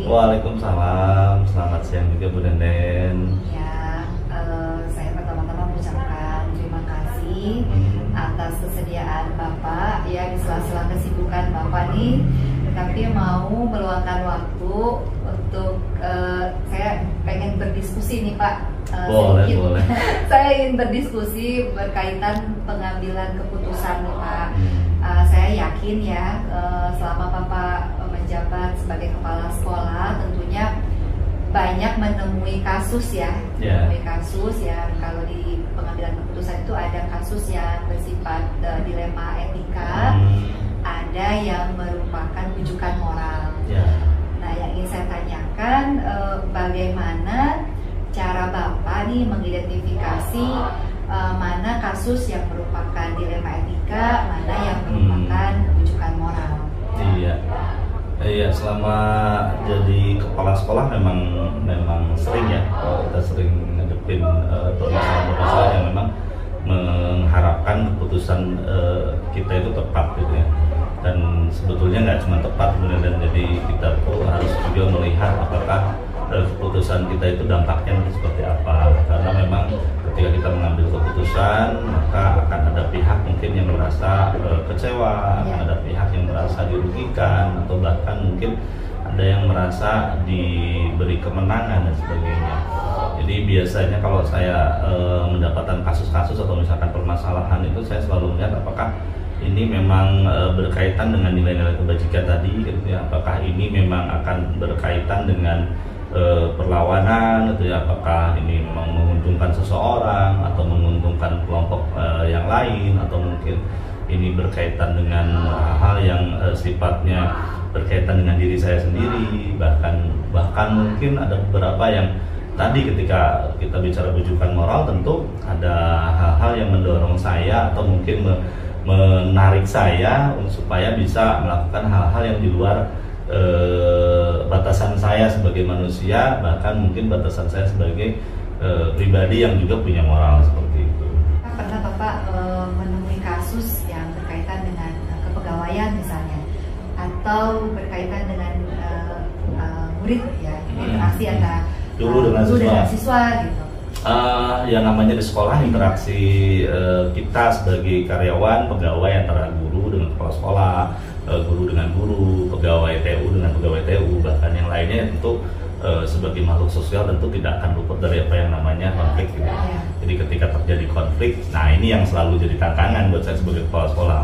Waalaikumsalam, selamat siang juga Bu Denden. Ya, saya pertama-tama mengucapkan terima kasih atas kesediaan Bapak ya di sela-sela kesibukan Bapak nih, tapi mau meluangkan waktu untuk saya pengen berdiskusi nih Pak. Boleh. Saya ingin berdiskusi berkaitan pengambilan keputusan nih Pak. Saya yakin ya selama Bapak menjabat sebagai kepala sekolah tentunya banyak menemui kasus ya, menemui kasus ya. Kalau di pengambilan keputusan itu ada kasus yang bersifat dilema etika, ada yang merupakan rujukan moral. Nah, yang ingin saya tanyakan bagaimana cara Bapak nih mengidentifikasi mana kasus yang merupakan dilema etika, mana yang merupakan rujukan moral. Iya, selama jadi kepala sekolah memang sering ya, kita sering ngadepin permasalahan-permasalahan yang memang mengharapkan keputusan kita itu tepat gitu ya. Dan sebetulnya nggak cuma tepat benar, jadi kita tuh harus juga melihat apakah keputusan kita itu dampaknya nanti seperti apa. Karena memang ketika kita mengambil keputusan, maka akan ada pihak mungkin yang merasa kecewa, akan ada pihak yang merasa dirugikan, atau bahkan mungkin ada yang merasa diberi kemenangan dan sebagainya. Jadi biasanya kalau saya mendapatkan kasus-kasus atau misalkan permasalahan itu, saya selalu melihat apakah ini memang berkaitan dengan nilai-nilai kebajikan tadi gitu ya. Apakah ini memang akan berkaitan dengan perlawanan gitu ya, apakah ini memang menguntungkan seseorang atau menguntungkan kelompok yang lain, atau mungkin ini berkaitan dengan hal yang sifatnya berkaitan dengan diri saya sendiri, bahkan mungkin ada beberapa yang tadi ketika kita bicara rujukan moral, tentu ada hal-hal yang mendorong saya atau mungkin menarik saya supaya bisa melakukan hal-hal yang di luar batasan saya sebagai manusia, bahkan mungkin batasan saya sebagai pribadi yang juga punya moral seperti itu. Pernah Bapak menemui kasus yang berkaitan dengan kepegawaian misalnya, atau berkaitan dengan murid ya, interaksi antara guru dengan siswa gitu? Yang namanya di sekolah, interaksi kita sebagai karyawan, pegawai antara guru dengan kepala sekolah, guru dengan guru, pegawai TU dengan pegawai TU, bahkan yang lainnya tentu sebagai makhluk sosial tentu tidak akan luput dari apa yang namanya konflik gitu. Jadi ketika terjadi konflik, nah ini yang selalu jadi tantangan buat saya sebagai kepala sekolah.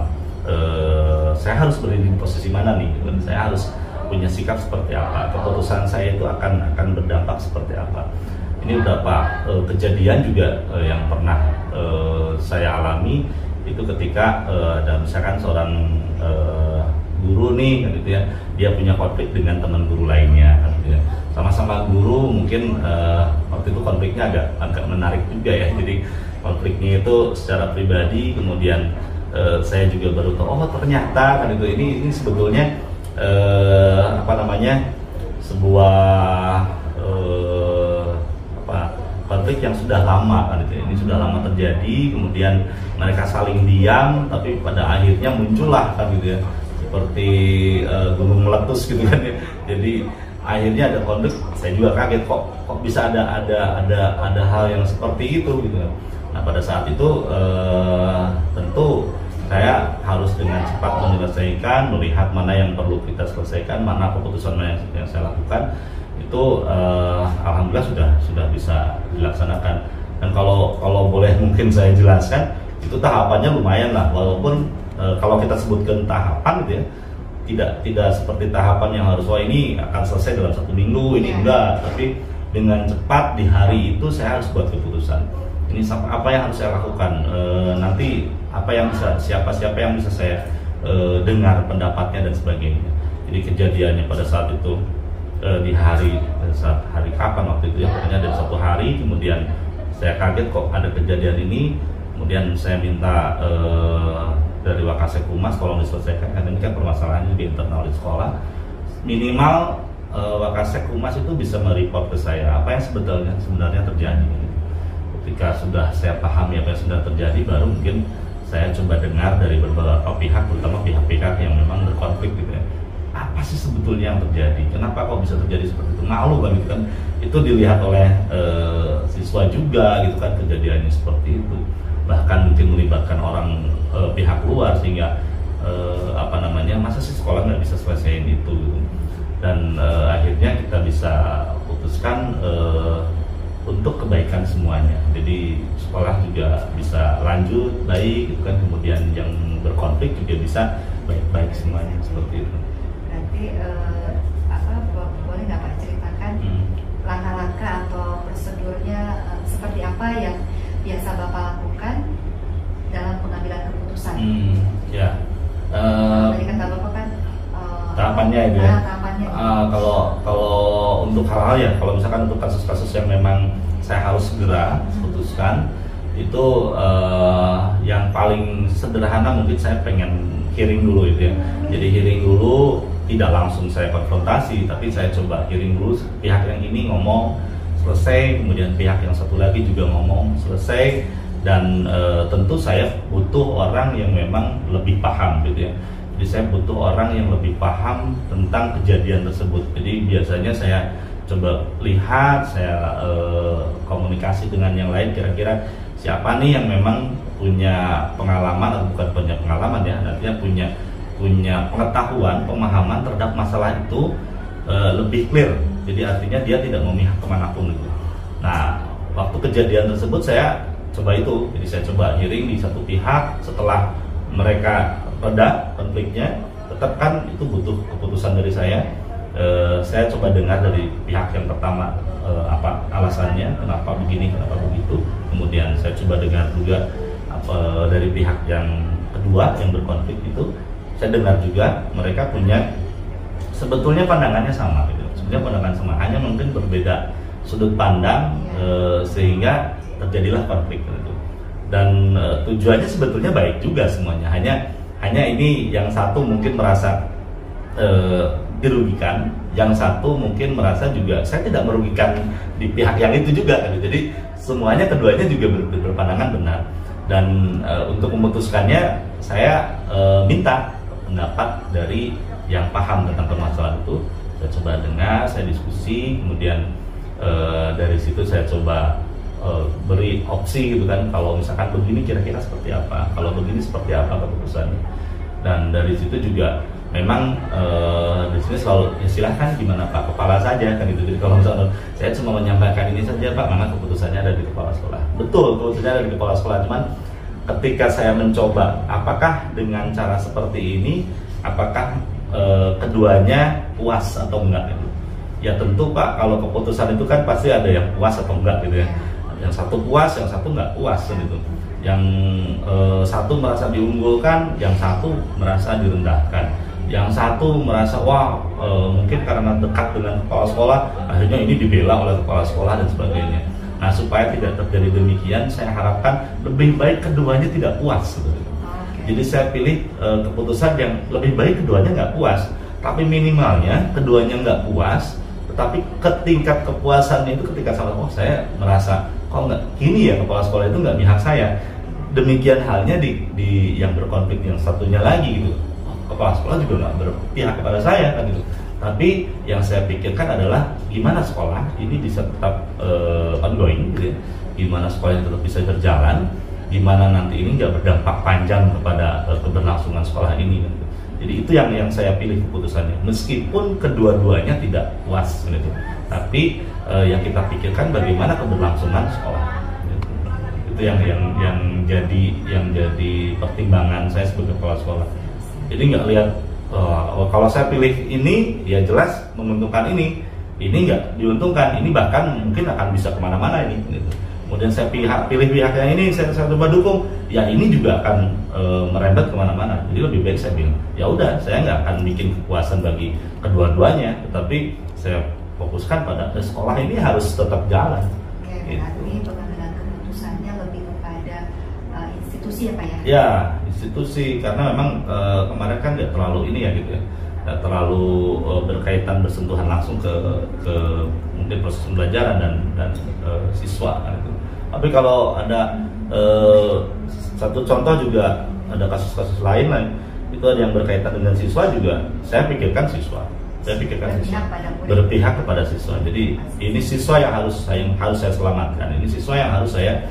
Saya harus berdiri di posisi mana nih? Saya harus punya sikap seperti apa? Keputusan saya itu akan berdampak seperti apa? Ini beberapa kejadian juga yang pernah saya alami itu ketika ada misalkan seorang guru nih gitu ya, dia punya konflik dengan teman guru lainnya gitu ya. Sama-sama guru, mungkin waktu itu konfliknya agak menarik juga ya. Jadi konfliknya itu secara pribadi, kemudian saya juga baru tahu, oh ternyata kan itu ini sebetulnya sebuah konflik yang sudah lama kan itu. Ini sudah lama terjadi, kemudian mereka saling diam, tapi pada akhirnya muncullah kan gitu ya, seperti gunung meletus gitu kan ya. Jadi akhirnya ada konflik. Saya juga kaget kok bisa ada hal yang seperti itu gitu kan. Nah pada saat itu tentu saya harus dengan cepat menyelesaikan, melihat mana yang perlu kita selesaikan, mana keputusan yang saya lakukan. Itu alhamdulillah sudah bisa dilaksanakan. Dan kalau boleh mungkin saya jelaskan, itu tahapannya lumayan lah, walaupun kalau kita sebutkan tahapan gitu ya, tidak seperti tahapan yang harus ini akan selesai dalam 1 minggu, ini enggak, tapi dengan cepat di hari itu saya harus buat keputusan. Ini apa yang harus saya lakukan, nanti apa yang bisa, siapa yang bisa saya dengar pendapatnya dan sebagainya. Jadi kejadiannya pada saat itu di hari kapan waktu itu ya, pokoknya dari 1 hari kemudian saya kaget kok ada kejadian ini. Kemudian saya minta dari Wakasek Humas tolong diselesaikan, karena ini kan permasalahannya di internal di sekolah. Minimal Wakasek Humas itu bisa mereport ke saya apa yang sebenarnya terjadi. Ketika sudah saya pahami apa yang sudah terjadi, baru mungkin saya coba dengar dari beberapa pihak, terutama pihak-pihak yang memang berkonflik gitu ya. apa sih sebetulnya yang terjadi, kenapa kok bisa terjadi seperti itu, malu kan gitu kan. Itu dilihat oleh siswa juga gitu kan, kejadiannya seperti itu, bahkan mungkin melibatkan orang pihak luar, sehingga masa sih sekolah nggak bisa selesaiin itu. Dan akhirnya kita bisa putuskan untuk kebaikan semuanya, jadi sekolah juga bisa lanjut baik gitu kan, kemudian yang berkonflik juga bisa baik-baik semuanya, seperti itu. Berarti boleh nggak Pak ceritakan langkah-langkah atau prosedurnya seperti apa yang biasa Bapak lakukan dalam pengambilan keputusan? Ya. Tadi kata Bapak kan tahapannya itu ya. Tahapannya. Kalau untuk hal-hal ya, kalau misalkan untuk kasus-kasus yang memang saya harus segera putuskan, itu yang paling sederhana mungkin saya pengen hearing dulu itu ya. Jadi hearing dulu, tidak langsung saya konfrontasi, tapi saya coba hearing dulu, pihak yang ini ngomong selesai, kemudian pihak yang satu lagi juga ngomong selesai, dan tentu saya butuh orang yang memang lebih paham gitu ya. Jadi saya butuh orang yang lebih paham tentang kejadian tersebut. Jadi biasanya saya coba lihat, saya komunikasi dengan yang lain, kira-kira siapa nih yang memang punya pengalaman, atau bukan punya pengalaman ya, artinya punya pengetahuan, pemahaman terhadap masalah itu lebih clear. Jadi artinya dia tidak memihak kemanapun gitu. Nah, waktu kejadian tersebut saya coba itu, jadi saya coba hearing di satu pihak. Setelah mereka reda konfliknya, tetap kan itu butuh keputusan dari saya. Saya coba dengar dari pihak yang pertama apa alasannya, kenapa begini, kenapa begitu. Kemudian saya coba dengar juga dari pihak yang kedua yang berkonflik itu. Saya dengar juga mereka punya sebetulnya pandangannya sama gitu. Sebenarnya pandangan sama, hanya mungkin berbeda sudut pandang, sehingga terjadilah konflik itu. Dan tujuannya sebetulnya baik juga semuanya, hanya ini yang satu mungkin merasa dirugikan, yang satu mungkin merasa juga saya tidak merugikan di pihak yang itu juga gitu. Jadi semuanya, keduanya juga berpandangan benar. Dan untuk memutuskannya saya minta pendapat dari yang paham tentang permasalahan itu. Saya coba dengar, saya diskusi, kemudian dari situ saya coba beri opsi gitu kan, kalau misalkan begini kira-kira seperti apa, kalau begini seperti apa keputusannya. Dan dari situ juga memang di sini selalu ya silahkan gimana Pak, kepala saja kan gitu. Jadi kalau misalnya saya cuma menyampaikan ini saja Pak, memang keputusannya ada di kepala sekolah. Betul, keputusannya ada di kepala sekolah. Cuman ketika saya mencoba apakah dengan cara seperti ini, apakah keduanya puas atau enggak gitu. Ya tentu Pak, kalau keputusan itu kan pasti ada yang puas atau enggak gitu ya. Yang satu puas, yang satu enggak puas gitu. Yang satu merasa diunggulkan, yang satu merasa direndahkan. Yang satu merasa wah mungkin karena dekat dengan kepala sekolah, akhirnya ini dibela oleh kepala sekolah dan sebagainya. Nah, supaya tidak terjadi demikian, saya harapkan lebih baik keduanya tidak puas gitu. Jadi saya pilih keputusan yang lebih baik keduanya nggak puas, tapi minimalnya keduanya nggak puas, tetapi tingkat kepuasannya itu ketika sama, oh saya merasa kok nggak gini ya, kepala sekolah itu nggak mihak saya. Demikian halnya di yang berkonflik yang satunya lagi gitu, kepala sekolah juga nggak berpihak kepada saya kan gitu. Tapi yang saya pikirkan adalah gimana sekolah ini bisa tetap ongoing gitu ya, gimana sekolah ini tetap bisa berjalan, gimana nanti ini nggak berdampak panjang kepada keberlangsungan sekolah ini gitu. Jadi itu yang saya pilih keputusannya, meskipun kedua-duanya tidak puas gitu. Tapi yang kita pikirkan bagaimana keberlangsungan sekolah gitu. Itu yang jadi pertimbangan saya sebagai kepala sekolah. Jadi nggak lihat kalau saya pilih ini ya jelas menguntungkan ini nggak diuntungkan, ini bahkan mungkin akan bisa kemana-mana ini gitu. Kemudian saya pilih pihak yang ini, saya coba dukung, ya ini juga akan merembet kemana-mana. Jadi lebih baik saya bilang, ya udah, saya nggak akan bikin kepuasan bagi kedua-duanya, tetapi saya fokuskan pada sekolah ini harus tetap jalan. Oke, berarti pengambilan keputusannya lebih kepada institusi ya Pak ya? Ya, institusi, karena memang kemarin kan nggak terlalu ini ya gitu ya, nggak terlalu berkaitan bersentuhan langsung ke mungkin proses pembelajaran dan siswa kan itu. Tapi kalau ada satu contoh juga, ada kasus-kasus lain itu itu ada yang berkaitan dengan siswa juga, saya pikirkan siswa. Saya pikirkan siswa, berpihak kepada siswa. Jadi ini siswa yang harus saya selamatkan. Ini siswa yang harus saya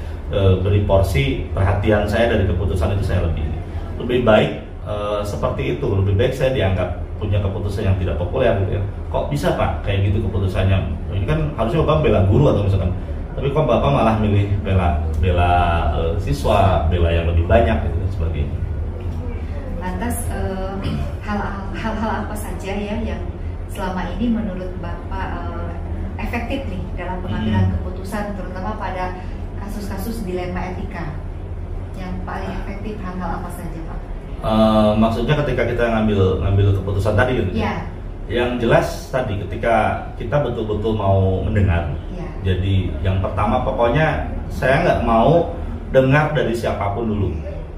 beri porsi perhatian saya dari keputusan itu saya lebih baik seperti itu. Lebih baik saya dianggap punya keputusan yang tidak populer gitu ya. Kok bisa Pak kayak gitu keputusannya? Ini kan harusnya Bapak bela guru atau misalkan. Tapi kok Bapak malah milih bela siswa, bela yang lebih banyak gitu dan sebagainya. Lantas hal-hal apa saja ya yang selama ini menurut Bapak efektif nih dalam pengambilan keputusan, terutama pada kasus-kasus dilema etika? Yang paling efektif hal-hal apa saja Pak? Maksudnya ketika kita ngambil keputusan tadi gitu? Ya. Yang jelas tadi ketika kita betul-betul mau mendengar. Ya. Jadi yang pertama pokoknya saya nggak mau dengar dari siapapun dulu.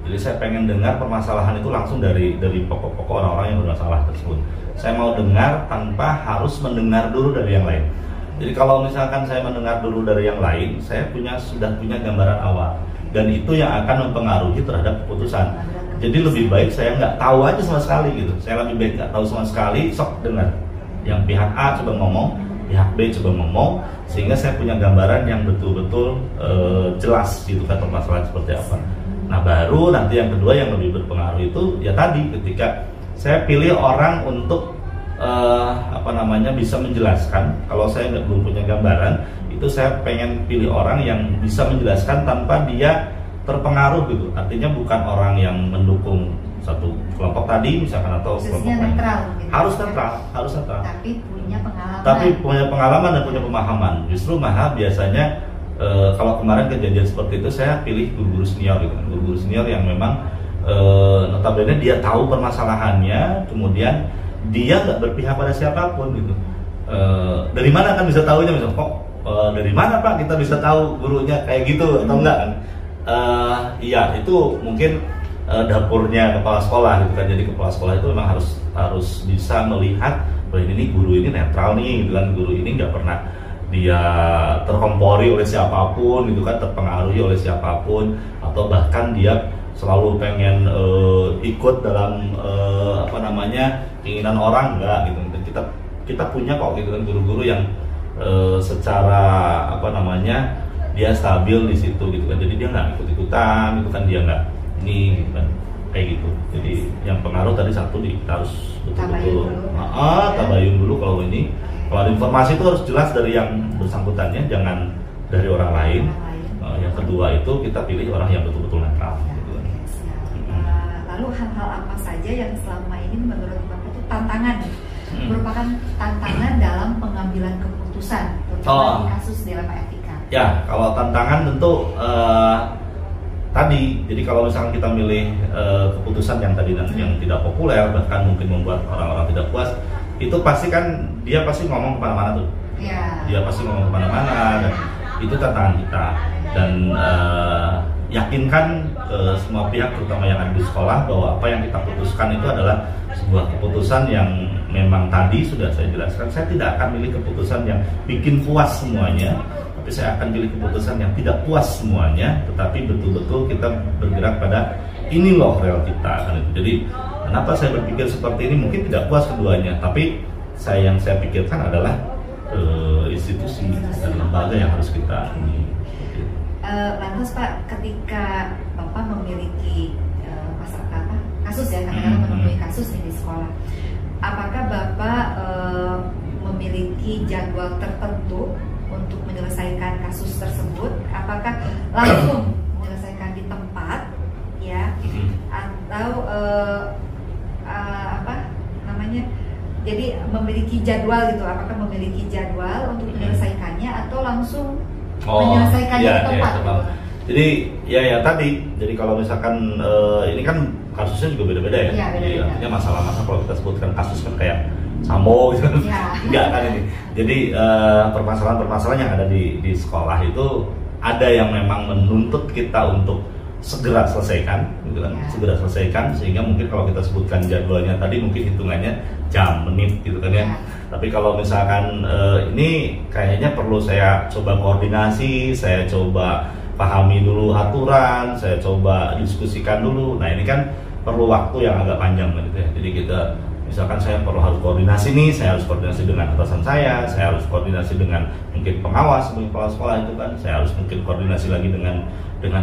Jadi saya pengen dengar permasalahan itu langsung dari pokok-pokok orang-orang yang bermasalah tersebut. Saya mau dengar tanpa harus mendengar dulu dari yang lain. Jadi kalau misalkan saya mendengar dulu dari yang lain, saya sudah punya gambaran awal, dan itu yang akan mempengaruhi terhadap keputusan. Jadi lebih baik saya nggak tahu aja sama sekali gitu. Saya lebih baik nggak tahu sama sekali, sok dengar. Yang pihak A coba ngomong, pihak B coba ngomong, sehingga saya punya gambaran yang betul-betul jelas gitu kan permasalahan seperti apa. Nah baru nanti yang kedua yang lebih berpengaruh itu ya tadi ketika saya pilih orang untuk bisa menjelaskan. Kalau saya belum punya gambaran, itu saya pengen pilih orang yang bisa menjelaskan tanpa dia terpengaruh gitu. Artinya bukan orang yang mendukung satu kelompok tadi misalkan atau kelompok lain. Netral, gitu. Harus netral. Tapi punya pengalaman dan punya pemahaman. Justru biasanya kalau kemarin kejadian seperti itu saya pilih guru-guru senior gitu. Guru-guru senior yang memang notabene dia tahu permasalahannya, kemudian dia nggak berpihak pada siapapun gitu. Dari mana kan bisa tahunya misalnya kok dari mana Pak kita bisa tahu gurunya kayak gitu atau enggak kan? Iya itu mungkin dapurnya kepala sekolah gitu kan. Jadi kepala sekolah itu memang harus bisa melihat bahwa ini guru ini netral nih gitu kan. Guru ini nggak pernah dia terkompori oleh siapapun gitu kan, terpengaruhi oleh siapapun, atau bahkan dia selalu pengen ikut dalam keinginan orang, enggak gitu. Dan kita punya kok gitu kan guru-guru yang secara dia stabil di situ gitu kan. Jadi dia nggak ikut-ikutan gitu kan, dia nggak ini gitu kan, kayak gitu. Jadi yang pengaruh tadi satu kita harus betul-betul tabayun dulu. Kalau ada informasi itu harus jelas dari yang bersangkutannya, jangan dari orang lain. Yang kedua itu kita pilih orang yang betul-betul netral. Lalu hal-hal apa saja yang selama ini menurut Bapak itu tantangan, merupakan tantangan dalam pengambilan keputusan, terutama di kasus dilema etika? Ya, kalau tantangan tentu tadi, jadi kalau misalkan kita milih keputusan yang tadi yang tidak populer, bahkan mungkin membuat orang-orang tidak puas, itu pasti kan dia pasti ngomong kemana-mana tuh. Ya. Dia pasti ngomong kemana-mana, dan itu tantangan kita. Dan yakinkan ke semua pihak, terutama yang ada di sekolah, bahwa apa yang kita putuskan itu adalah sebuah keputusan yang memang tadi sudah saya jelaskan. Saya tidak akan milih keputusan yang bikin puas semuanya, tapi saya akan pilih keputusan yang tidak puas semuanya, tetapi betul-betul kita bergerak pada ini loh real kita kan itu. Jadi kenapa saya berpikir seperti ini? Mungkin tidak puas keduanya, tapi yang saya pikirkan adalah institusi dan lembaga yang harus kita ini. Lantas Pak, ketika Bapak memiliki kasus ya, kadang-kadang menemui kasus nih di sekolah, apakah Bapak memiliki jadwal tertentu untuk menyelesaikan kasus tersebut? Apakah langsung menyelesaikan di tempat, ya, atau jadi memiliki jadwal gitu? Apakah memiliki jadwal untuk menyelesaikannya atau langsung menyelesaikannya di tempat? Gitu? Jadi ya tadi. Jadi kalau misalkan ini kan kasusnya juga beda-beda ya. Jadi artinya masalah-masalah kalau kita sebutkan kasus kan kayak Sambo gitu kan. Enggak kan ini. Jadi permasalahan-permasalahan yang ada di sekolah itu ada yang memang menuntut kita untuk segera selesaikan gitu kan. Segera selesaikan, sehingga mungkin kalau kita sebutkan jadwalnya tadi mungkin hitungannya jam, menit gitu kan ya. Tapi kalau misalkan ini kayaknya perlu saya coba koordinasi, saya coba pahami dulu aturan, saya coba diskusikan dulu. Nah ini kan perlu waktu yang agak panjang gitu ya. Jadi kita misalkan saya harus koordinasi nih, saya harus koordinasi dengan atasan saya harus koordinasi dengan mungkin pengawas sebagai kepala sekolah itu kan, saya harus mungkin koordinasi lagi dengan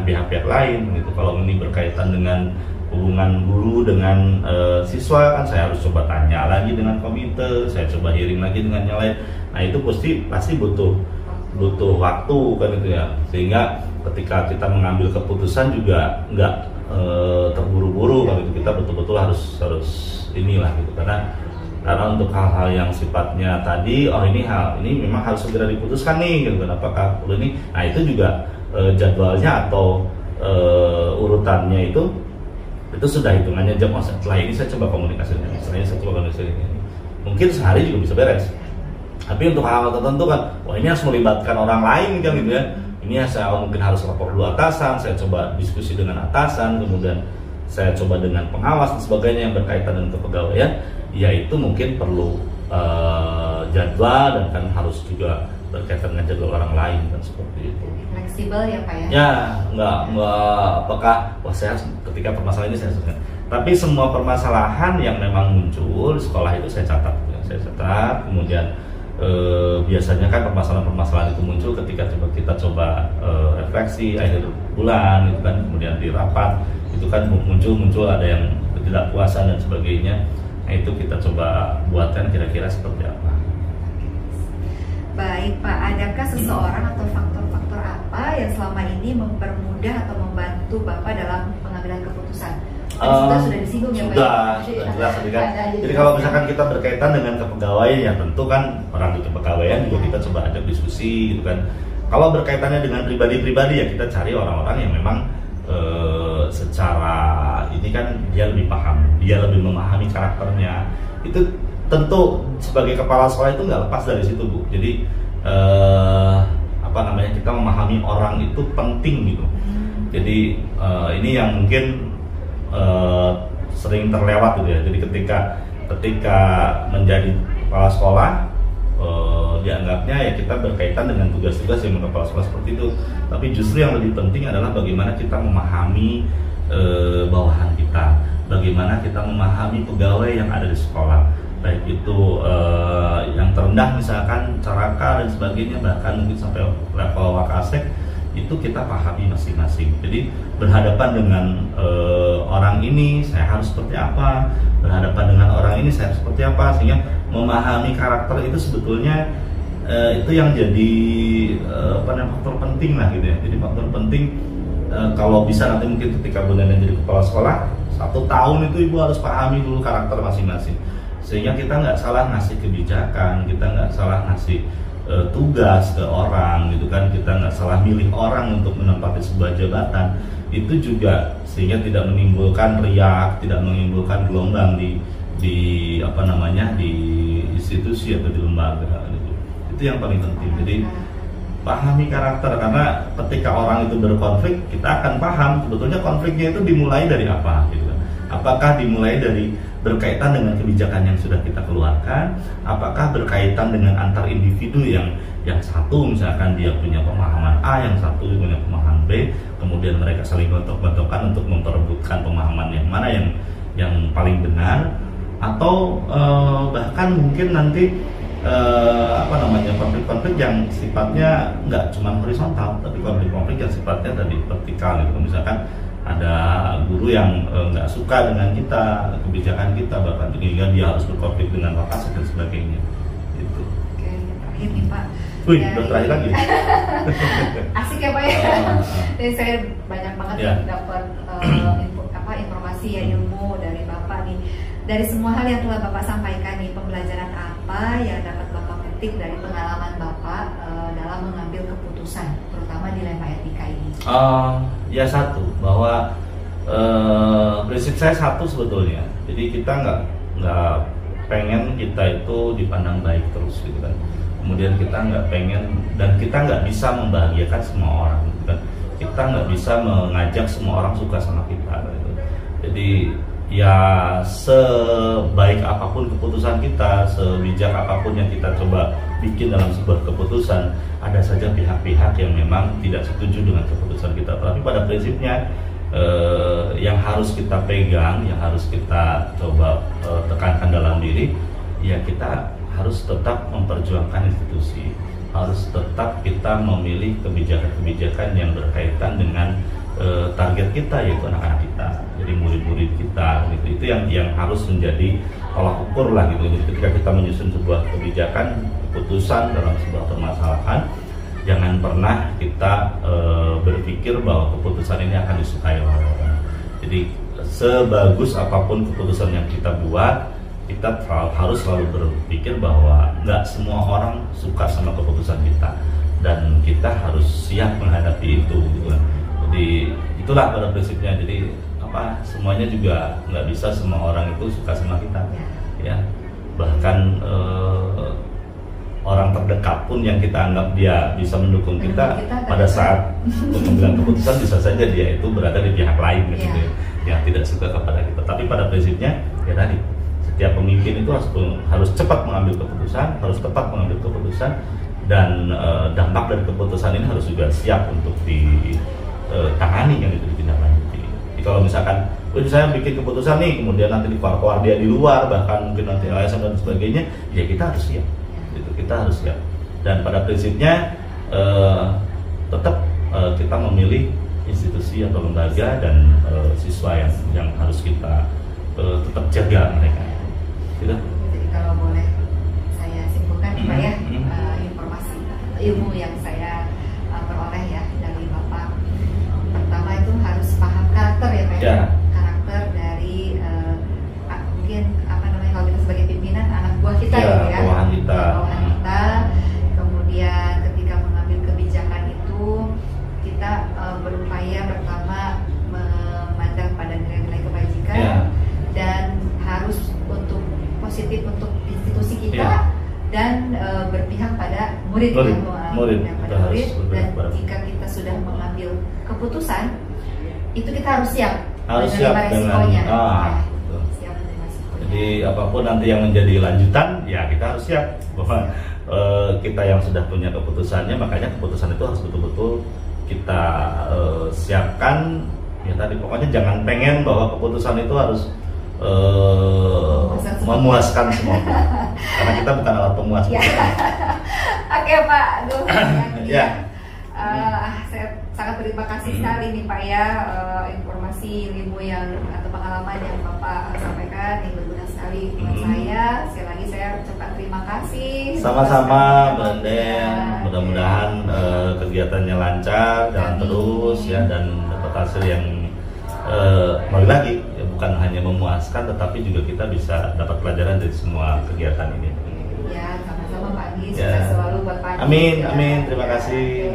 pihak-pihak lain gitu. Kalau ini berkaitan dengan hubungan guru dengan siswa kan, saya harus coba tanya lagi dengan komite, saya coba hearing lagi dengan yang lain. Nah itu pasti butuh waktu kan itu ya, sehingga ketika kita mengambil keputusan juga nggak terburu-buru kan itu, kita betul-betul harus inilah gitu, karena untuk hal-hal yang sifatnya tadi ini memang harus segera diputuskan nih gitu kan, apakah perlu ini. Nah itu juga jadwalnya atau urutannya itu sudah hitungannya jam. Setelah ini saya coba komunikasi dengan istilahnya, saya coba komunikasi ini mungkin sehari juga bisa beres. Tapi untuk hal tertentu kan, ini harus melibatkan orang lain kan gitu ya. Ini saya mungkin harus lapor dulu atasan, saya coba diskusi dengan atasan, kemudian saya coba dengan pengawas dan sebagainya yang berkaitan dengan kepegawaian. Ya itu mungkin perlu jadwal dan kan harus juga berkaitan dengan jadwal orang lain kan, seperti itu. Fleksibel ya Pak ya? Ya, nggak apakah saya ketika permasalahan ini saya selesaikan. Tapi semua permasalahan yang memang muncul di sekolah itu saya catat, kemudian biasanya kan permasalahan-permasalahan itu muncul ketika kita coba refleksi akhir bulan itu kan, kemudian di rapat itu kan muncul ada yang ketidakpuasan dan sebagainya. Nah itu kita coba buatkan kira-kira seperti apa. Baik Pak, adakah seseorang atau faktor-faktor apa yang selama ini mempermudah atau membantu Bapak dalam pengambilan keputusan? Sudah disinggung ya Pak? Sudah jelas kan. Jadi kalau misalkan kita berkaitan dengan kepegawaian, ya tentu kan orang di kepegawaian juga kita coba ajak diskusi gitu kan. Kalau berkaitannya dengan pribadi-pribadi ya kita cari orang-orang yang memang secara ini kan dia lebih paham, dia lebih memahami karakternya. Itu tentu sebagai kepala sekolah itu nggak lepas dari situ Bu. Jadi kita memahami orang itu penting gitu. Jadi ini yang mungkin sering terlewat gitu ya. Jadi ketika menjadi kepala sekolah dianggapnya ya kita berkaitan dengan tugas-tugas yang kepala sekolah seperti itu. Tapi justru yang lebih penting adalah bagaimana kita memahami bawahan kita, bagaimana kita memahami pegawai yang ada di sekolah, baik itu yang terendah misalkan caraka dan sebagainya, bahkan mungkin sampai level wakasek itu kita pahami masing-masing. Jadi berhadapan dengan orang ini saya harus seperti apa, berhadapan dengan orang ini saya harus seperti apa, sehingga memahami karakter itu sebetulnya itu yang jadi faktor penting lah gitu ya. Jadi faktor penting kalau bisa nanti mungkin ketika Bu Nenen jadi kepala sekolah 1 tahun itu Ibu harus pahami dulu karakter masing-masing, sehingga kita nggak salah ngasih kebijakan, kita nggak salah ngasih tugas ke orang gitu kan, kita nggak salah milih orang untuk menempati sebuah jabatan. Itu juga sehingga tidak menimbulkan riak, tidak menimbulkan gelombang di institusi atau di lembaga gitu. Itu yang paling penting. Jadi pahami karakter, karena ketika orang itu berkonflik kita akan paham sebetulnya konfliknya itu dimulai dari apa gitu. Apakah dimulai dari berkaitan dengan kebijakan yang sudah kita keluarkan, apakah berkaitan dengan antar individu yang satu misalkan dia punya pemahaman A, yang satu punya pemahaman B, kemudian mereka saling gontok-gontokan untuk memperebutkan pemahaman yang mana yang paling benar, atau bahkan mungkin nanti konflik-konflik yang sifatnya nggak cuma horizontal, tapi konflik-konflik yang sifatnya tadi vertikal gitu. Misalkan ada guru yang nggak suka dengan kita, kebijakan kita, bahkan sehingga dia harus berkonflik dengan wakasek dan sebagainya gitu. Oke, terakhir nih Pak. Udah terakhir lagi. Asik ya Pak ya. Jadi saya banyak banget dapat informasi ya, ilmu dari Bapak nih. Dari semua hal yang telah Bapak sampaikan nih, pembelajaran apa yang dapat Bapak petik dari pengalaman Bapak dalam mengambil keputusan, terutama dilema etika ini? Ya satu, bahwa prinsip saya satu sebetulnya. Jadi kita nggak pengen kita itu dipandang baik terus gitu kan. Kemudian kita nggak pengen dan kita nggak bisa membahagiakan semua orang gitu kan. Kita nggak bisa mengajak semua orang suka sama kita gitu. Jadi ya sebaik apapun keputusan kita, sebijak apapun yang kita coba bikin dalam sebuah keputusan, ada saja pihak-pihak yang memang tidak setuju dengan keputusan kita. Tapi pada prinsipnya yang harus kita pegang, yang harus kita coba tekankan dalam diri, ya kita harus tetap memperjuangkan institusi, harus tetap kita memilih kebijakan-kebijakan yang berkaitan dengan target kita, yaitu anak-anak kita, jadi murid-murid kita, gitu. Itu yang harus menjadi tolak ukur lah gitu. Jadi ketika kita menyusun sebuah kebijakan, keputusan dalam sebuah permasalahan, jangan pernah kita berpikir bahwa keputusan ini akan disukai oleh orang. Jadi sebagus apapun keputusan yang kita buat, kita harus selalu berpikir bahwa nggak semua orang suka sama keputusan kita, dan kita harus siap menghadapi itu, gitu. Jadi itulah pada prinsipnya. Jadi semuanya juga nggak bisa semua orang itu suka sama kita, ya. Bahkan orang terdekat pun yang kita anggap dia bisa mendukung kita pada saat pengambilan keputusan, bisa saja dia itu berada di pihak lain, gitu, yang tidak suka kepada kita. Tapi pada prinsipnya ya tadi, setiap pemimpin itu harus cepat mengambil keputusan, harus tepat mengambil keputusan, dan dampak dari keputusan ini harus juga siap untuk ditangani, yang itu ditindaklanjuti. Jadi kalau misalkan saya bikin keputusan nih, kemudian nanti dikeluar dia di luar, bahkan mungkin nanti LSM dan sebagainya, ya kita harus siap. Kita harus siap. Dan pada prinsipnya tetap kita memilih institusi atau lembaga dan siswa yang harus kita tetap jaga mereka. Gitu. Jadi kalau boleh saya simpulkan Pak ya, informasi ilmu yang saya peroleh ya dari Bapak, pertama itu harus paham karakter ya Pak ya. Karakter dari mungkin kalau kita sebagai pimpinan, anak buah kita ya, bawahan kita. Kemudian ketika mengambil kebijakan itu, kita berupaya pertama memandang pada nilai-nilai kebajikan, dan harus untuk positif untuk institusi kita, dan berpihak pada murid. Dan jika kita sudah mengambil keputusan, itu kita harus siap dengan resikonya. Jadi apapun nanti yang menjadi lanjutan, ya kita harus siap bahwa kita yang sudah punya keputusannya, makanya keputusan itu harus betul-betul kita siapkan. Ya tadi pokoknya jangan pengen bahwa keputusan itu harus memuaskan semua, karena kita bukan alat pemuas. Oke Pak, saya sangat berterima kasih sekali nih Pak ya, informasi, ilmu atau pengalaman yang Bapak sampaikan yang berguna sekali buat saya. Sekali lagi saya ucapkan terima kasih. Sama-sama Mbak Den, mudah-mudahan kegiatannya lancar, jalan terus ya, dan dapat hasil yang balik lagi ya, bukan hanya memuaskan, tetapi juga kita bisa dapat pelajaran dari semua kegiatan ini. Ya, sama-sama Pak Adi, sukses selalu buat Pak Adi. Amin, terima kasih.